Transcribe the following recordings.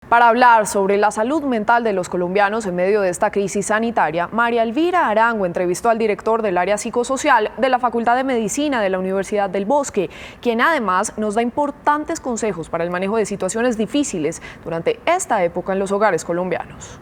Para hablar sobre la salud mental de los colombianos en medio de esta crisis sanitaria, María Elvira Arango entrevistó al director del área psicosocial de la Facultad de Medicina de la Universidad del Bosque, quien además nos da importantes consejos para el manejo de situaciones difíciles durante esta época en los hogares colombianos.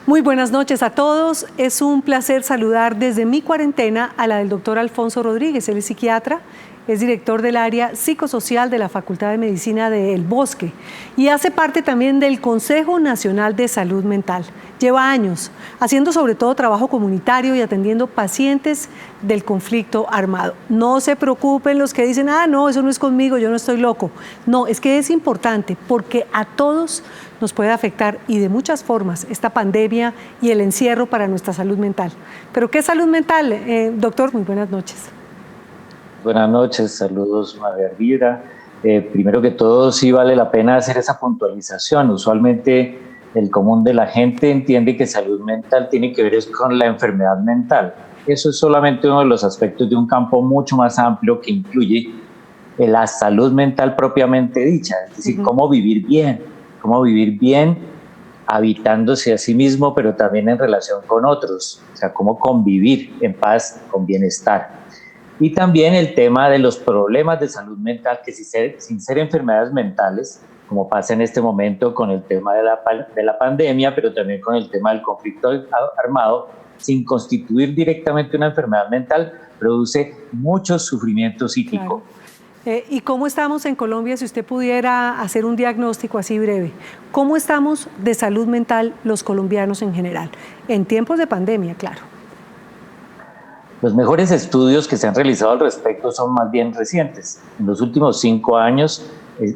Muy buenas noches a todos. Es un placer saludar desde mi cuarentena a la del doctor Alfonso Rodríguez. Él es psiquiatra, es director del área psicosocial de la Facultad de Medicina del Bosque y hace parte también del Consejo Nacional de Salud Mental. Lleva años haciendo sobre todo trabajo comunitario y atendiendo pacientes del conflicto armado. No se preocupen los que dicen, no, eso no es conmigo, yo no estoy loco. No, es que es importante porque a todos nos puede afectar y de muchas formas esta pandemia y el encierro para nuestra salud mental. ¿Pero qué salud mental? Doctor, muy buenas noches. Buenas noches, saludos María Elvira. Primero que todo, sí vale la pena hacer esa puntualización. Usualmente el común de la gente entiende que salud mental tiene que ver con la enfermedad mental. Eso es solamente uno de los aspectos de un campo mucho más amplio que incluye la salud mental propiamente dicha, es decir, cómo vivir bien habitándose a sí mismo, pero también en relación con otros, o sea, cómo convivir en paz, con bienestar. Y también el tema de los problemas de salud mental que sin ser enfermedades mentales, como pasa en este momento con el tema de la pandemia, pero también con el tema del conflicto armado, sin constituir directamente una enfermedad mental, produce mucho sufrimiento psíquico. Claro. ¿Y cómo estamos en Colombia, si usted pudiera hacer un diagnóstico así breve? ¿Cómo estamos de salud mental los colombianos en general? En tiempos de pandemia, claro. Los mejores estudios que se han realizado al respecto son más bien recientes. En los últimos 5 años,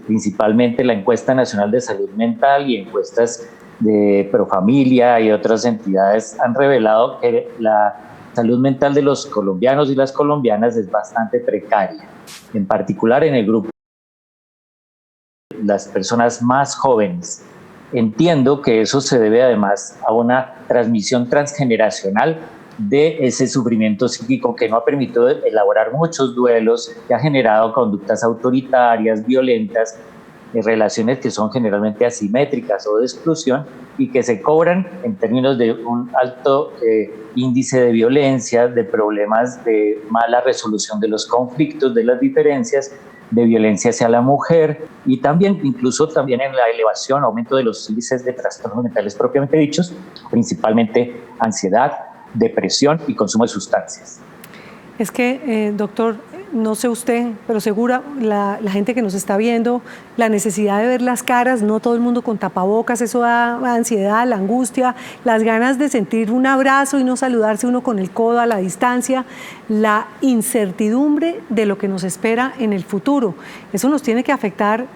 principalmente la Encuesta Nacional de Salud Mental y encuestas de Profamilia y otras entidades han revelado que la salud mental de los colombianos y las colombianas es bastante precaria. En particular en el grupo de las personas más jóvenes. Entiendo que eso se debe además a una transmisión transgeneracional de ese sufrimiento psíquico que no ha permitido elaborar muchos duelos, que ha generado conductas autoritarias, violentas, relaciones que son generalmente asimétricas o de exclusión y que se cobran en términos de un alto índice de violencia, de problemas de mala resolución de los conflictos, de las diferencias, de violencia hacia la mujer y también, incluso también en la elevación, aumento de los índices de trastornos mentales propiamente dichos, principalmente ansiedad, depresión y consumo de sustancias. Es que, doctor, no sé usted, pero segura la gente que nos está viendo, la necesidad de ver las caras, no todo el mundo con tapabocas, eso da ansiedad, la angustia, las ganas de sentir un abrazo y no saludarse uno con el codo a la distancia, la incertidumbre de lo que nos espera en el futuro. Eso nos tiene que afectar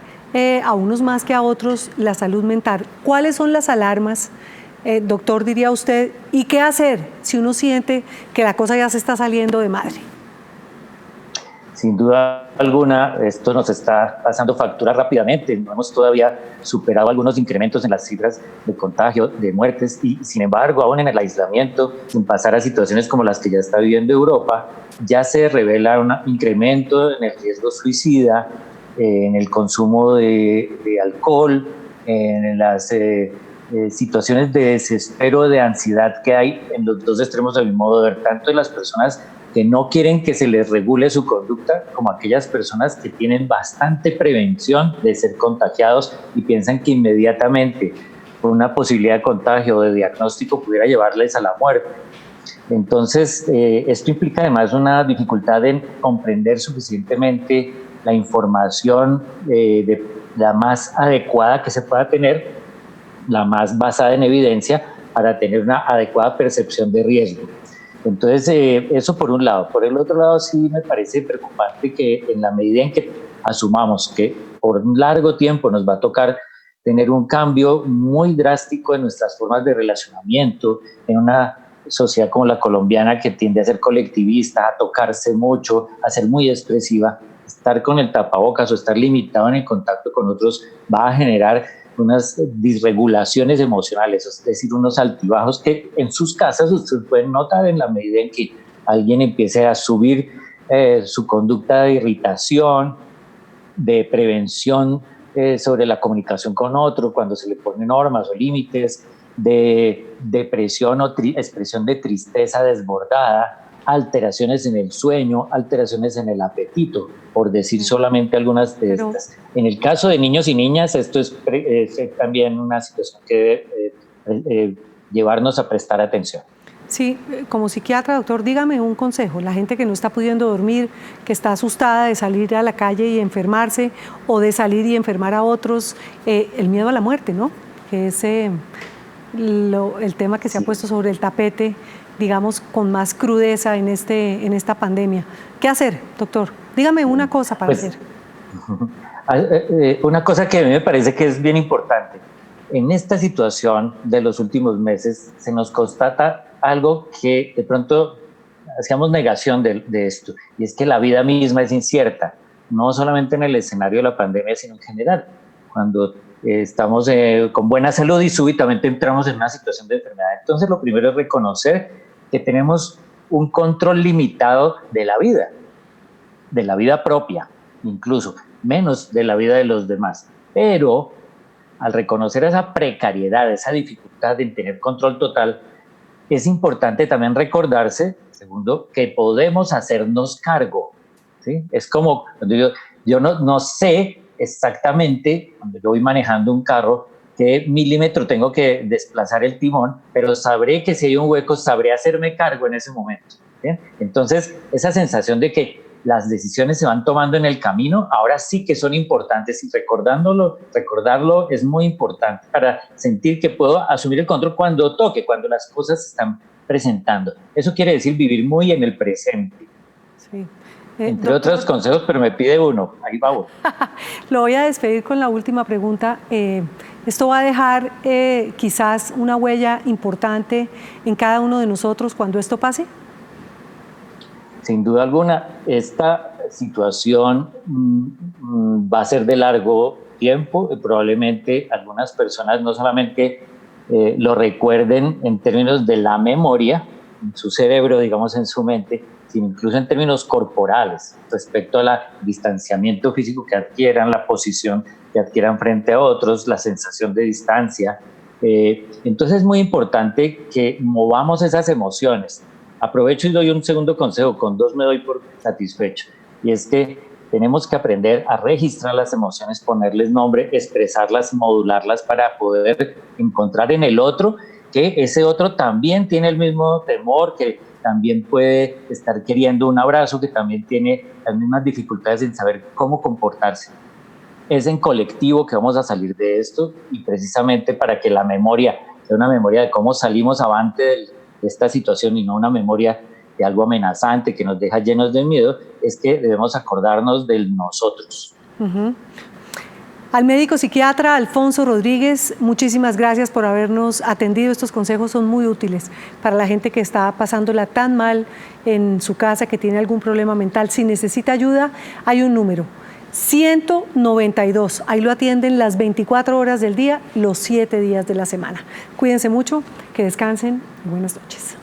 a unos más que a otros la salud mental. ¿Cuáles son las alarmas? Doctor, diría usted, ¿y qué hacer si uno siente que la cosa ya se está saliendo de madre? Sin duda alguna, esto nos está pasando factura rápidamente. No hemos todavía superado algunos incrementos en las cifras de contagio, de muertes, y sin embargo, aún en el aislamiento, sin pasar a situaciones como las que ya está viviendo Europa, ya se revela un incremento en el riesgo suicida, en el consumo de alcohol, en las situaciones de desespero, de ansiedad que hay en los dos extremos del modo de ver, tanto de las personas que no quieren que se les regule su conducta, como aquellas personas que tienen bastante prevención de ser contagiados y piensan que inmediatamente por una posibilidad de contagio o de diagnóstico pudiera llevarles a la muerte. Entonces, esto implica además una dificultad en comprender suficientemente la información de la más adecuada que se pueda tener, la más basada en evidencia, para tener una adecuada percepción de riesgo. Entonces, eso por un lado. Por el otro lado, sí me parece preocupante que en la medida en que asumamos que por un largo tiempo nos va a tocar tener un cambio muy drástico en nuestras formas de relacionamiento, en una sociedad como la colombiana que tiende a ser colectivista, a tocarse mucho, a ser muy expresiva, estar con el tapabocas o estar limitado en el contacto con otros va a generar unas disregulaciones emocionales, es decir, unos altibajos que en sus casas ustedes pueden notar en la medida en que alguien empiece a subir su conducta de irritación, de prevención sobre la comunicación con otro, cuando se le ponen normas o límites, de depresión o expresión de tristeza desbordada, alteraciones en el sueño, alteraciones en el apetito, por decir solamente algunas de estas. En el caso de niños y niñas, esto es también una situación que debe llevarnos a prestar atención. Sí, como psiquiatra, doctor, dígame un consejo. La gente que no está pudiendo dormir, que está asustada de salir a la calle y enfermarse, o de salir y enfermar a otros, el miedo a la muerte, ¿no? Que es el tema que se ha puesto sobre el tapete, digamos, con más crudeza en esta pandemia. ¿Qué hacer, doctor? Dígame una cosa para hacer. Una cosa que a mí me parece que es bien importante. En esta situación de los últimos meses se nos constata algo que de pronto hacíamos negación de esto, y es que la vida misma es incierta, no solamente en el escenario de la pandemia, sino en general. Cuando estamos con buena salud y súbitamente entramos en una situación de enfermedad. Entonces, lo primero es reconocer que tenemos un control limitado de la vida propia, incluso menos de la vida de los demás. Pero al reconocer esa precariedad, esa dificultad de tener control total, es importante también recordarse, segundo, que podemos hacernos cargo, ¿sí? Es como cuando yo no sé exactamente, cuando yo voy manejando un carro, qué milímetro tengo que desplazar el timón, pero sabré que si hay un hueco, sabré hacerme cargo en ese momento, ¿sí? Entonces, esa sensación de que las decisiones se van tomando en el camino, ahora sí que son importantes, y recordarlo es muy importante para sentir que puedo asumir el control cuando toque, cuando las cosas se están presentando. Eso quiere decir vivir muy en el presente. Sí. Entre otros consejos, pero me pide uno, ahí va uno. Lo voy a despedir con la última pregunta. ¿Esto va a dejar quizás una huella importante en cada uno de nosotros cuando esto pase? Sin duda alguna, esta situación va a ser de largo tiempo y probablemente algunas personas no solamente lo recuerden en términos de la memoria, en su cerebro, digamos, en su mente, sino incluso en términos corporales, respecto al distanciamiento físico que adquieran, la posición que adquieran frente a otros, la sensación de distancia. Entonces es muy importante que movamos esas emociones. Aprovecho y doy un segundo consejo, con dos me doy por satisfecho, y es que tenemos que aprender a registrar las emociones, ponerles nombre, expresarlas, modularlas para poder encontrar en el otro que ese otro también tiene el mismo temor, que también puede estar queriendo un abrazo, que también tiene las mismas dificultades en saber cómo comportarse. Es en colectivo que vamos a salir de esto, y precisamente para que la memoria sea una memoria de cómo salimos avante de esta situación y no una memoria de algo amenazante que nos deja llenos de miedo, es que debemos acordarnos del nosotros. Al médico psiquiatra Alfonso Rodríguez, muchísimas gracias por habernos atendido. Estos consejos son muy útiles para la gente que está pasándola tan mal en su casa, que tiene algún problema mental. Si necesita ayuda, hay un número, 192. Ahí lo atienden las 24 horas del día, los 7 días de la semana. Cuídense mucho, que descansen y buenas noches.